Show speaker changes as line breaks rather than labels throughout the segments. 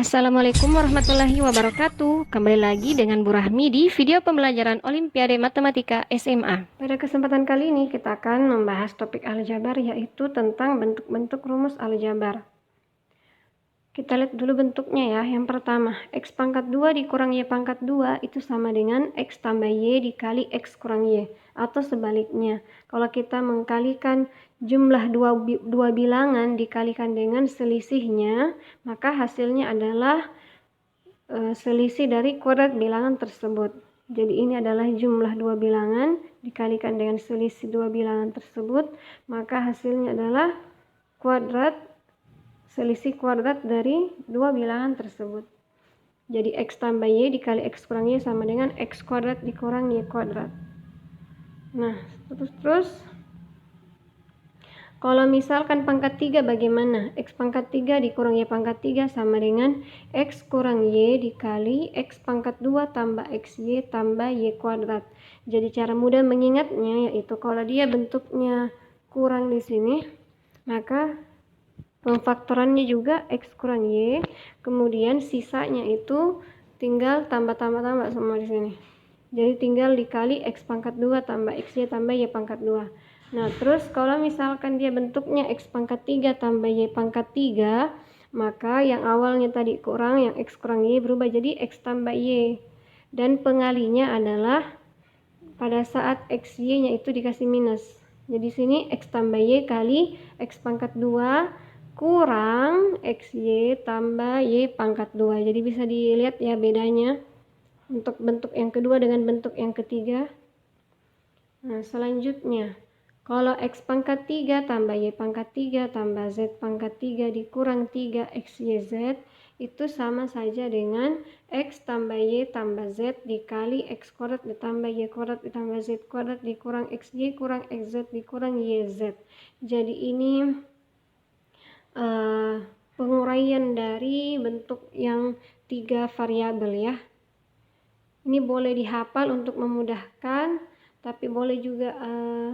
Assalamualaikum warahmatullahi wabarakatuh. Kembali lagi dengan Bu Rahmi di video pembelajaran Olimpiade Matematika SMA. Pada kesempatan kali ini kita akan membahas topik aljabar, yaitu tentang bentuk-bentuk rumus aljabar. Kita lihat dulu bentuknya ya. Yang pertama, X pangkat 2 dikurang Y pangkat 2 itu sama dengan X tambah Y dikali X kurang Y. Atau sebaliknya, kalau kita mengkalikan jumlah dua bilangan dikalikan dengan selisihnya, maka hasilnya adalah selisih dari kuadrat bilangan tersebut. Jadi ini adalah jumlah dua bilangan dikalikan dengan selisih dua bilangan tersebut, maka hasilnya adalah selisih kuadrat dari dua bilangan tersebut. Jadi X tambah Y dikali X kurang Y sama dengan X kuadrat dikurang Y kuadrat. Nah, terus kalau misalkan pangkat 3 bagaimana? X pangkat 3 dikurang Y pangkat 3 sama dengan X kurang Y dikali X pangkat 2 tambah XY tambah Y kuadrat. Jadi cara mudah mengingatnya yaitu kalau dia bentuknya kurang di sini, maka pemfaktorannya juga X kurang Y, kemudian sisanya itu tinggal tambah semua di sini. Jadi tinggal dikali X pangkat 2 tambah XY tambah Y pangkat 2. Nah, terus kalau misalkan dia bentuknya X pangkat 3 tambah Y pangkat 3, maka yang awalnya tadi kurang, yang X kurang Y berubah jadi X tambah Y. Dan pengalinya adalah pada saat XY-nya itu dikasih minus. Jadi sini X tambah Y kali X pangkat 2 kurang XY tambah Y pangkat 2. Jadi bisa dilihat ya bedanya untuk bentuk yang kedua dengan bentuk yang ketiga. Nah, selanjutnya kalau X pangkat 3 tambah Y pangkat 3 tambah Z pangkat 3 dikurang 3 XYZ itu sama saja dengan X tambah Y tambah Z dikali X kuadrat ditambah Y kuadrat ditambah Z kuadrat dikurang XY kurang XZ dikurang YZ. Jadi ini penguraian dari bentuk yang 3 variabel ya. Ini boleh dihafal untuk memudahkan, tapi boleh juga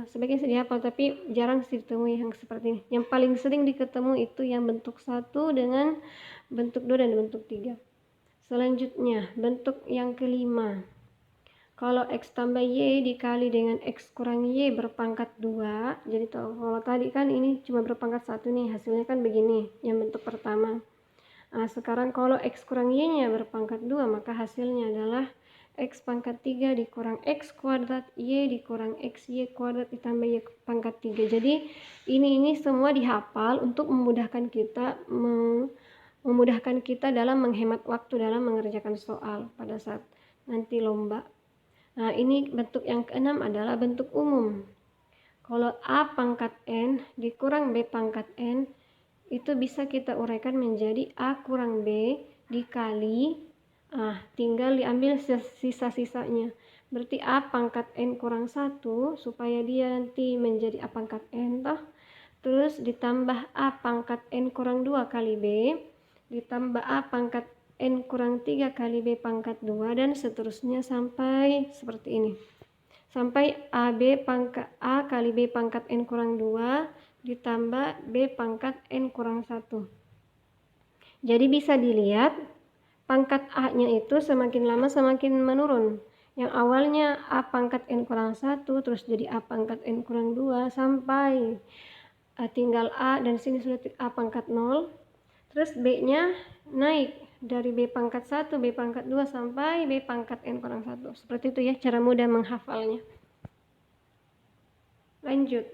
sebaiknya dihafal, tapi jarang sih ditemui yang seperti ini. Yang paling sering diketemu itu yang bentuk 1 dengan bentuk 2 dan bentuk 3. Selanjutnya bentuk yang kelima. Kalau X tambah Y dikali dengan X kurang Y berpangkat 2, jadi kalau tadi kan ini cuma berpangkat 1 nih, hasilnya kan begini, yang bentuk pertama. Nah, sekarang kalau X kurang Y-nya berpangkat 2, maka hasilnya adalah X pangkat 3 dikurang X kuadrat Y dikurang XY kuadrat ditambah Y pangkat 3. Jadi ini semua dihafal untuk memudahkan kita dalam menghemat waktu dalam mengerjakan soal pada saat nanti lomba. Nah, ini bentuk yang keenam adalah bentuk umum. Kalau A pangkat N dikurang B pangkat N, itu bisa kita uraikan menjadi A kurang B dikali, tinggal diambil sisa-sisanya. Berarti A pangkat N kurang 1, supaya dia nanti menjadi A pangkat N toh. Terus ditambah A pangkat N kurang 2 kali B, ditambah A pangkat N kurang 3 kali B pangkat 2, dan seterusnya sampai seperti ini. Sampai A kali B pangkat N kurang 2 ditambah B pangkat N kurang 1. Jadi bisa dilihat pangkat A-nya itu semakin lama semakin menurun. Yang awalnya A pangkat N kurang 1 terus jadi A pangkat N kurang 2 sampai tinggal A, dan sini sudah A pangkat 0. Terus B-nya naik dari B pangkat 1, B pangkat 2 sampai B pangkat N kurang 1. Seperti itu ya cara mudah menghafalnya. Lanjut.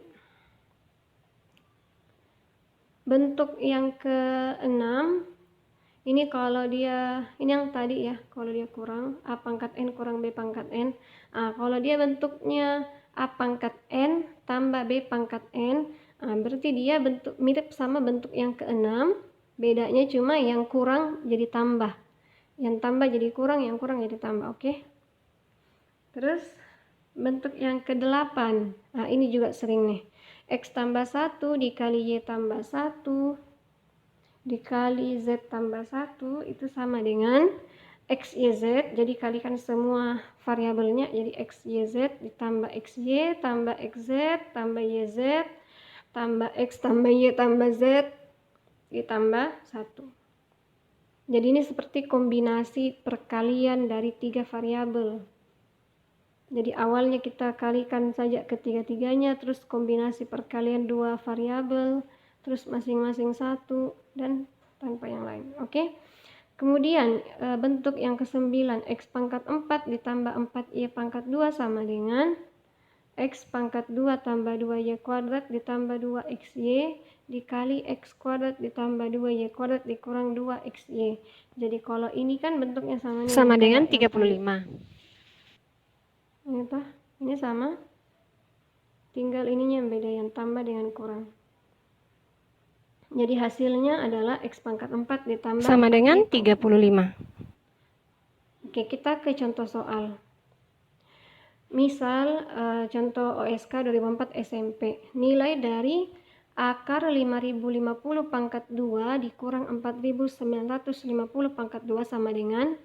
Bentuk yang ke-6, ini kalau dia, ini yang tadi ya, kalau dia kurang A pangkat N kurang B pangkat N. Kalau dia bentuknya A pangkat N tambah B pangkat N, berarti dia bentuk mirip sama bentuk yang ke-6. Bedanya cuma yang kurang jadi tambah, yang tambah jadi kurang, yang kurang jadi tambah. Oke. Terus bentuk yang ke-8, ini juga sering nih. X tambah 1 dikali Y tambah 1 dikali Z tambah 1 itu sama dengan X, Y, Z. Jadi kalikan semua variabelnya, jadi X, Y, Z ditambah XY tambah XZ tambah YZ tambah X tambah Y tambah Z ditambah 1. Jadi ini seperti kombinasi perkalian dari 3 variabel. Jadi awalnya kita kalikan saja ketiga-tiganya, terus kombinasi perkalian 2 variabel, terus masing-masing 1 dan tanpa yang lain. Oke. Kemudian bentuk yang ke-9, X pangkat 4 ditambah 4Y pangkat 2 sama dengan X pangkat 2 tambah 2Y kuadrat ditambah 2XY dikali X kuadrat ditambah 2Y kuadrat dikurang 2XY. Jadi kalau ini kan bentuknya sama dengan 35. Ini sama, tinggal ininya yang beda, yang tambah dengan kurang. Jadi hasilnya adalah X pangkat 4 ditambah
sama dengan 35.
Oke, kita ke contoh soal. Misal contoh OSK 2004 SMP. Nilai dari akar 5050 pangkat 2 dikurang 4950 pangkat 2 sama dengan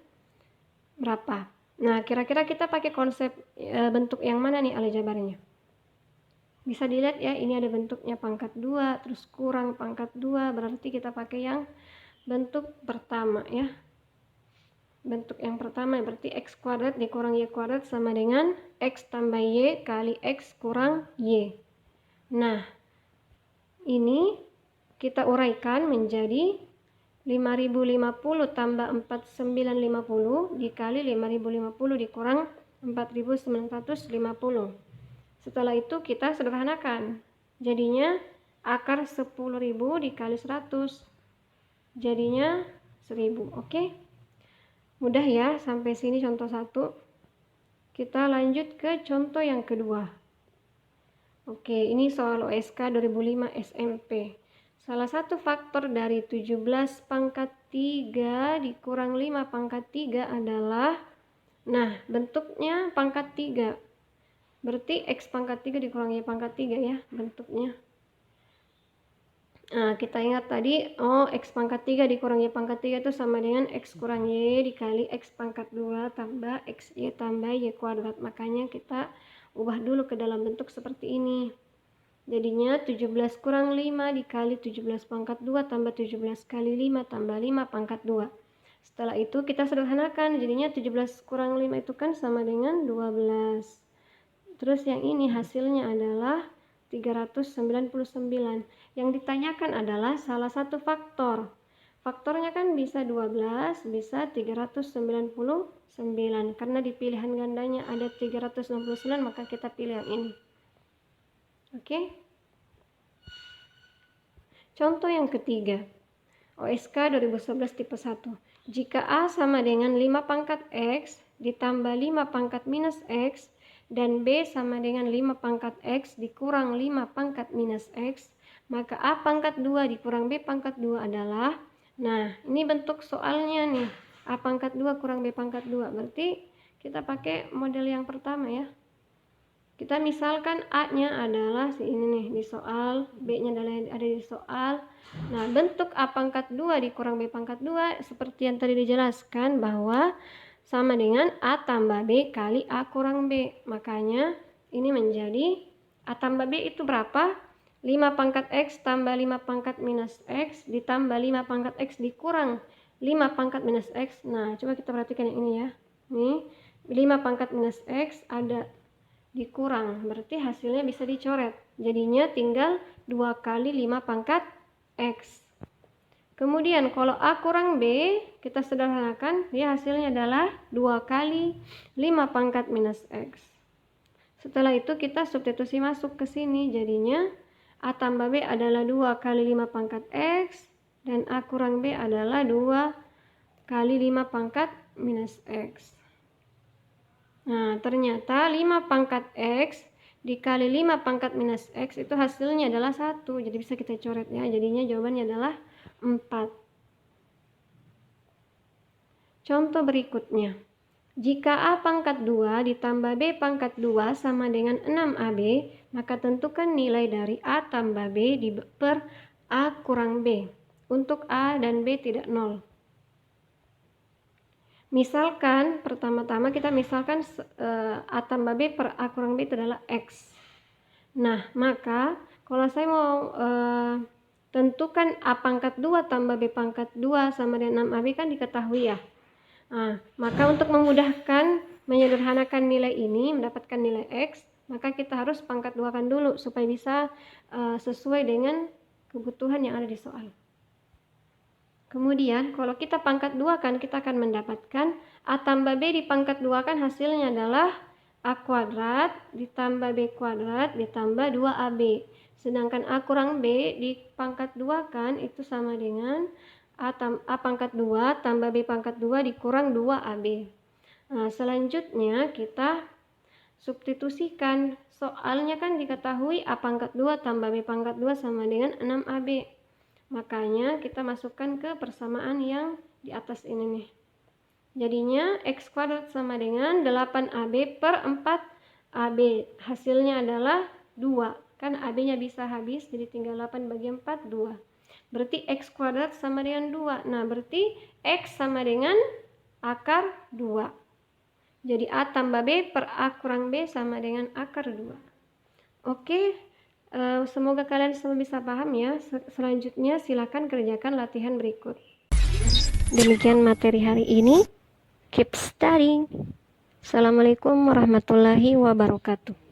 berapa? Nah, kira-kira kita pakai konsep bentuk yang mana nih aljabarnya? Bisa dilihat ya, ini ada bentuknya pangkat 2, terus kurang pangkat 2, berarti kita pakai yang bentuk pertama ya. Bentuk yang pertama berarti X kuadrat dikurang Y kuadrat sama dengan X tambah Y kali X kurang Y. Nah, ini kita uraikan menjadi 5050 tambah 4950 dikali 5050 dikurang 4950. Setelah itu kita sederhanakan. Jadinya akar 10.000 dikali 100. Jadinya 1000. Oke? Mudah ya, sampai sini contoh 1. Kita lanjut ke contoh yang kedua. Oke, ini soal OSK 2005 SMP. Salah satu faktor dari 17 pangkat 3 dikurang 5 pangkat 3 adalah, nah bentuknya pangkat 3. Berarti X pangkat 3 dikurang Y pangkat 3 ya bentuknya. Nah, kita ingat tadi, X pangkat 3 dikurang Y pangkat 3 itu sama dengan X kurang Y dikali X pangkat 2 tambah XY tambah Y kuadrat. Makanya kita ubah dulu ke dalam bentuk seperti ini. Jadinya 17 kurang 5 dikali 17 pangkat 2 tambah 17 kali 5 tambah 5 pangkat 2. Setelah itu kita sederhanakan, jadinya 17 kurang 5 itu kan sama dengan 12. Terus yang ini hasilnya adalah 399. Yang ditanyakan adalah salah satu faktor. Faktornya kan bisa 12, bisa 399. Karena di pilihan gandanya ada 369, maka kita pilih yang ini. Oke. Contoh yang ketiga. OSK 2011 tipe 1. Jika A sama dengan 5 pangkat X ditambah 5 pangkat minus X dan B sama dengan 5 pangkat X dikurang 5 pangkat minus X, maka A pangkat 2 dikurang B pangkat 2 adalah, nah ini bentuk soalnya nih, A pangkat 2 kurang B pangkat 2, berarti kita pakai model yang pertama ya. Kita misalkan A-nya adalah si ini nih di soal, B-nya adalah ada di soal. Nah, bentuk A pangkat 2 dikurang B pangkat 2 seperti yang tadi dijelaskan bahwa sama dengan A tambah B kali A kurang B. Makanya ini menjadi A tambah B itu berapa? 5 pangkat X tambah 5 pangkat minus X ditambah 5 pangkat X dikurang 5 pangkat minus X. Nah, coba kita perhatikan yang ini ya. Nih, 5 pangkat minus X ada dikurang, berarti hasilnya bisa dicoret. Jadinya tinggal 2 kali 5 pangkat X. Kemudian kalau A kurang B, kita sederhanakan, dia hasilnya adalah 2 kali 5 pangkat minus X. Setelah itu kita substitusi masuk ke sini, jadinya A tambah B adalah 2 kali 5 pangkat X, dan A kurang B adalah 2 kali 5 pangkat minus X. Nah, ternyata 5 pangkat X dikali 5 pangkat minus X itu hasilnya adalah 1. Jadi bisa kita coret ya. Jadinya jawabannya adalah 4. Contoh berikutnya. Jika A pangkat 2 ditambah B pangkat 2 sama dengan 6AB, maka tentukan nilai dari A tambah B per A kurang B. Untuk A dan B tidak 0. Misalkan, pertama-tama kita misalkan A tambah B per A kurang B itu adalah X. Nah, maka kalau saya mau Tentukan A pangkat 2 tambah B pangkat 2 sama dengan 6AB kan diketahui ya. Nah, maka untuk memudahkan menyederhanakan nilai ini mendapatkan nilai X, maka kita harus pangkat 2-kan dulu supaya bisa sesuai dengan kebutuhan yang ada di soal. Kemudian kalau kita pangkat 2-kan, kita akan mendapatkan A tambah B di pangkat 2-kan hasilnya adalah A kuadrat ditambah B kuadrat ditambah 2AB. Sedangkan A kurang B di pangkat 2-kan itu sama dengan A pangkat 2 tambah B pangkat 2 dikurang 2AB. Nah, selanjutnya kita substitusikan. Soalnya kan diketahui A pangkat 2 tambah B pangkat 2 sama dengan 6AB. Makanya kita masukkan ke persamaan yang di atas ini nih. Jadinya X kuadrat sama dengan 8AB per 4AB. Hasilnya adalah 2. Kan AB-nya bisa habis, jadi tinggal 8 bagi 4, 2. Berarti X kuadrat sama dengan 2. Nah, berarti X sama dengan akar 2. Jadi A tambah B per A kurang B sama dengan akar 2. Oke, semoga kalian semua bisa paham ya. Selanjutnya silakan kerjakan latihan berikut. Demikian materi hari ini. Keep studying. Assalamualaikum warahmatullahi wabarakatuh.